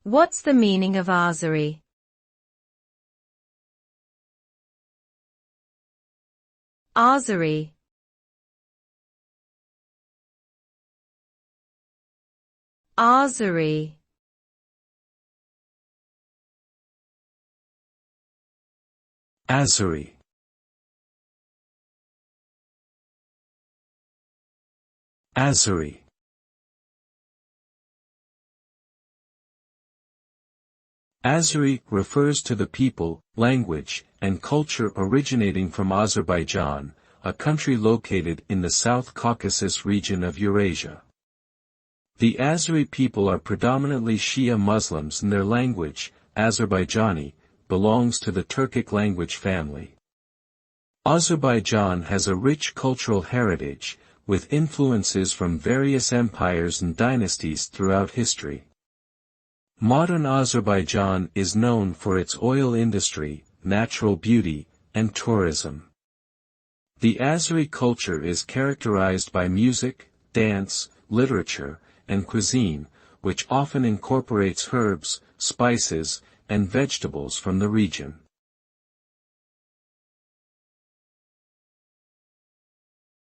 What's the meaning of Azeri? Azeri. Azeri. Azeri. Azeri. Azeri refers to the people, language, and culture originating from Azerbaijan, a country located in the South Caucasus region of Eurasia. The Azeri people are predominantly Shia Muslims and their language, Azerbaijani, belongs to the Turkic language family. Azerbaijan has a rich cultural heritage, with influences from various empires and dynasties throughout history. Modern Azerbaijan is known for its oil industry, natural beauty, and tourism. The Azeri culture is characterized by music, dance, literature, and cuisine, which often incorporates herbs, spices, and vegetables from the region.